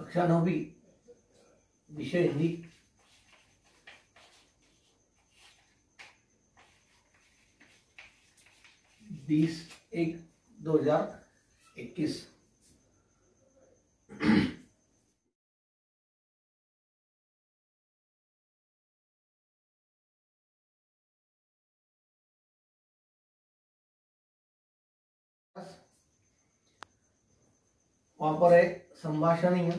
कक्षा 9वीं विषय हिंदी। बीस 1/2021। वहां पर है संभाषणीय,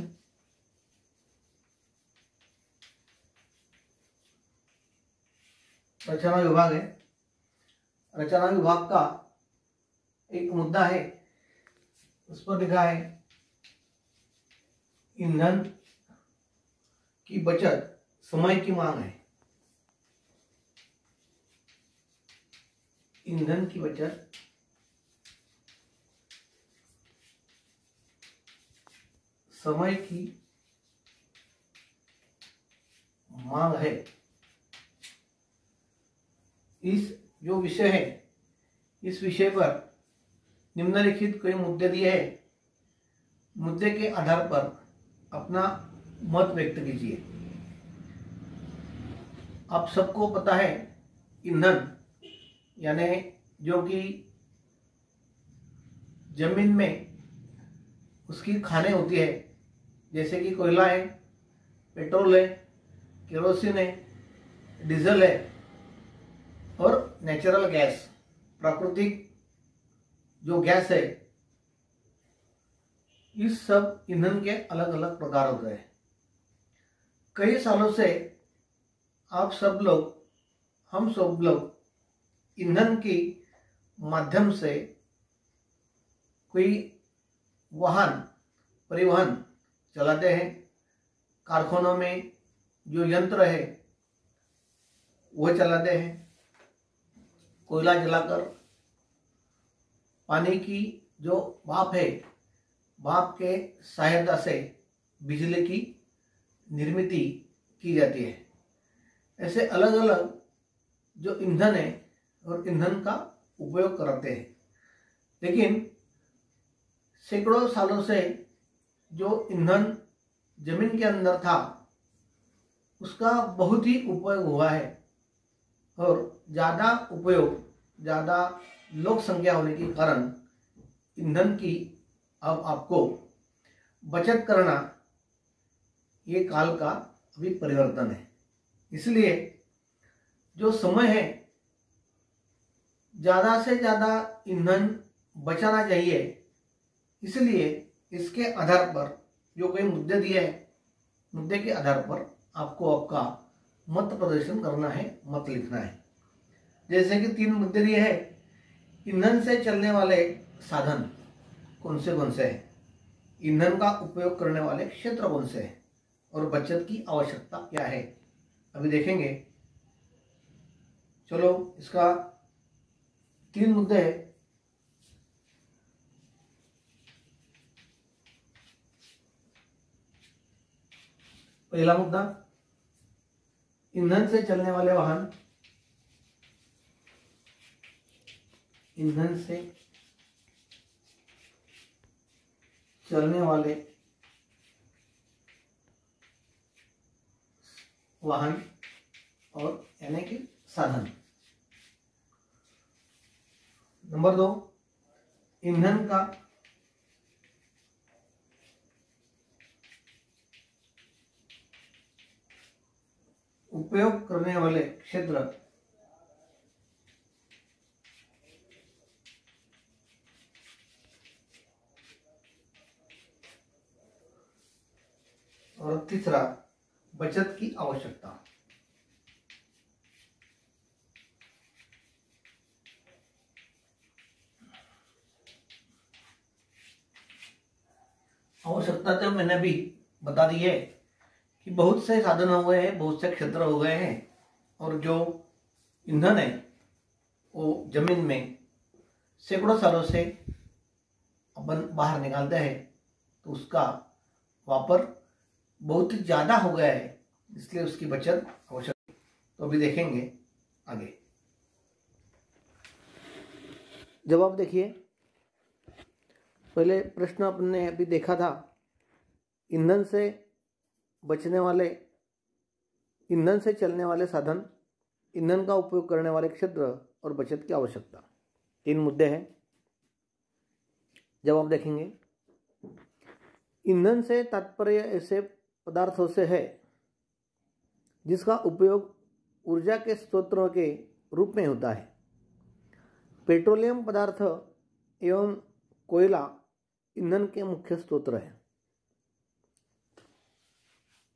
रचना विभाग है। रचना विभाग का एक मुद्दा है, उस पर लिखा है ईंधन की बचत समय की मांग है। ईंधन की बचत समय की मांग है। इस जो विषय है, इस विषय पर निम्नलिखित कई मुद्दे दिए हैं। मुद्दे के आधार पर अपना मत व्यक्त कीजिए। आप सबको पता है ईंधन यानी जो कि जमीन में उसकी खानें होती है, जैसे कि कोयला है, पेट्रोल है, केरोसिन है, डीजल है और नेचुरल गैस, प्राकृतिक जो गैस है। इस सब ईंधन के अलग अलग प्रकार होते हैं। कई सालों से आप सब लोग, हम सब लोग ईंधन के माध्यम से कोई वाहन परिवहन चलाते हैं। कारखानों में जो यंत्र है वह चलाते हैं। कोयला जलाकर पानी की जो भाप है, भाप के सहायता से बिजली की निर्मित की जाती है। ऐसे अलग अलग जो ईंधन है और ईंधन का उपयोग करते हैं। लेकिन सैकड़ों सालों से जो ईंधन जमीन के अंदर था उसका बहुत ही उपयोग हुआ है और ज़्यादा उपयोग, ज़्यादा लोक संख्या होने के कारण ईंधन की अब आपको बचत करना ये काल का अभी परिवर्तन है। इसलिए जो समय है, ज़्यादा से ज़्यादा ईंधन बचाना चाहिए। इसलिए इसके आधार पर जो कोई मुद्दे दिए हैं, मुद्दे के आधार पर आपको आपका मत प्रदर्शन करना है, मत लिखना है। जैसे कि 3 मुद्दे दिए हैं। ईंधन से चलने वाले साधन कौन से हैं, ईंधन का उपयोग करने वाले क्षेत्र कौन से हैं और बचत की आवश्यकता क्या है, अभी देखेंगे। चलो, इसका 3 मुद्दे हैं। पहला मुद्दा, ईंधन से चलने वाले वाहन। ईंधन से चलने वाले वाहन और यानी कि साधन। नंबर 2, ईंधन का उपयोग करने वाले क्षेत्र। और तीसरा, बचत की आवश्यकता। आवश्यकता तो मैंने भी बता दी है कि बहुत से साधन हो गए हैं, बहुत से क्षेत्र हो गए हैं और जो ईंधन है वो जमीन में सैकड़ों सालों से अपन बाहर निकालते हैं, तो उसका वापर बहुत ज़्यादा हो गया है, इसलिए उसकी बचत आवश्यक है। तो अभी देखेंगे आगे। जवाब देखिए। पहले प्रश्न अपने अभी देखा था ईंधन से चलने वाले साधन, ईंधन का उपयोग करने वाले क्षेत्र और बचत की आवश्यकता। 3 मुद्दे हैं। जवाब देखेंगे। ईंधन से तात्पर्य ऐसे पदार्थों से है जिसका उपयोग ऊर्जा के स्रोतों के रूप में होता है। पेट्रोलियम पदार्थ एवं कोयला ईंधन के मुख्य स्रोत हैं।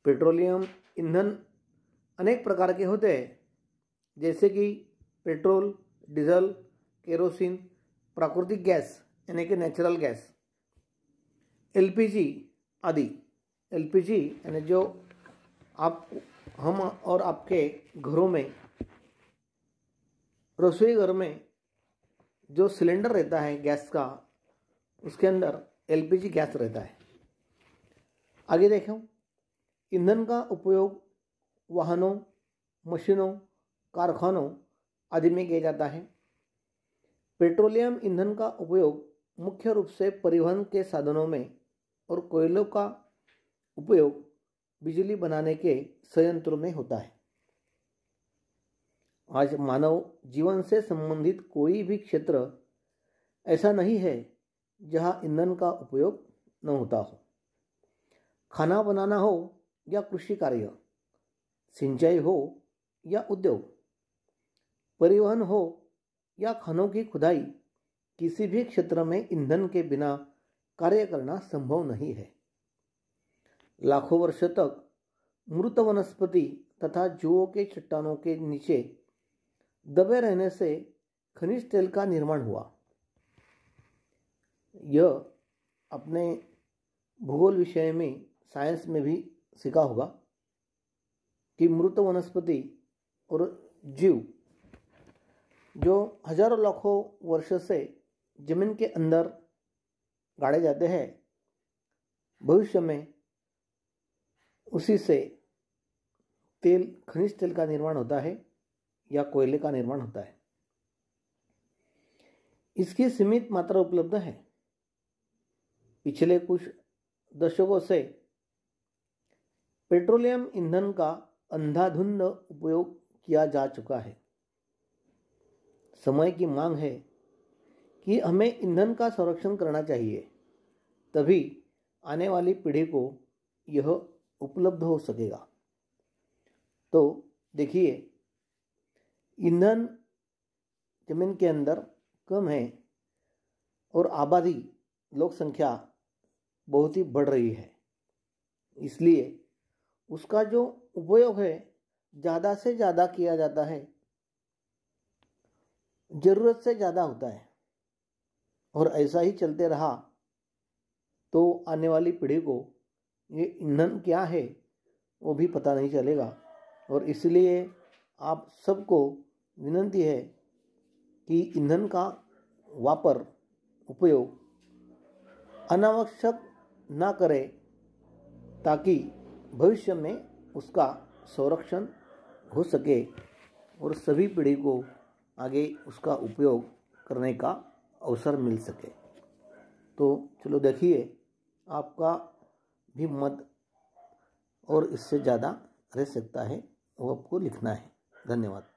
पेट्रोलियम ईंधन अनेक प्रकार के होते हैं, जैसे कि पेट्रोल, डीजल, केरोसिन, प्राकृतिक गैस यानी कि नेचुरल गैस, एलपीजी आदि। एलपीजी यानी जो हम और आपके घरों में, रसोई घर में जो सिलेंडर रहता है गैस का, उसके अंदर एलपीजी गैस रहता है। आगे देखो, ईंधन का उपयोग वाहनों, मशीनों, कारखानों आदि में किया जाता है। पेट्रोलियम ईंधन का उपयोग मुख्य रूप से परिवहन के साधनों में और कोयलों का उपयोग बिजली बनाने के संयंत्रों में होता है। आज मानव जीवन से संबंधित कोई भी क्षेत्र ऐसा नहीं है जहां ईंधन का उपयोग न होता हो। खाना बनाना हो या कृषि कार्य, सिंचाई हो या उद्योग, परिवहन हो या खानों की खुदाई, किसी भी क्षेत्र में ईंधन के बिना कार्य करना संभव नहीं है। लाखों वर्ष तक मृत वनस्पति तथा जुओं के चट्टानों के नीचे दबे रहने से खनिज तेल का निर्माण हुआ। यह अपने भूगोल विषय में, साइंस में भी सीखा होगा कि मृत वनस्पति और जीव जो हजारों लाखों वर्ष से जमीन के अंदर गाड़े जाते हैं, भविष्य में उसी से तेल, खनिज तेल का निर्माण होता है या कोयले का निर्माण होता है। इसकी सीमित मात्रा उपलब्ध है। पिछले कुछ दशकों से पेट्रोलियम ईंधन का अंधाधुंध उपयोग किया जा चुका है। समय की मांग है कि हमें ईंधन का संरक्षण करना चाहिए, तभी आने वाली पीढ़ी को यह उपलब्ध हो सकेगा। तो देखिए, ईंधन जमीन के अंदर कम है और आबादी, लोक संख्या बहुत ही बढ़ रही है, इसलिए उसका जो उपयोग है ज़्यादा से ज़्यादा किया जाता है, ज़रूरत से ज़्यादा होता है। और ऐसा ही चलते रहा तो आने वाली पीढ़ी को ये ईंधन क्या है वो भी पता नहीं चलेगा। और इसलिए आप सबको विनती है कि ईंधन का वापर, उपयोग अनावश्यक ना करें, ताकि भविष्य में उसका संरक्षण हो सके और सभी पीढ़ी को आगे उसका उपयोग करने का अवसर मिल सके। तो चलो देखिए, आपका भी मत और इससे ज़्यादा रह सकता है, वो आपको लिखना है। धन्यवाद।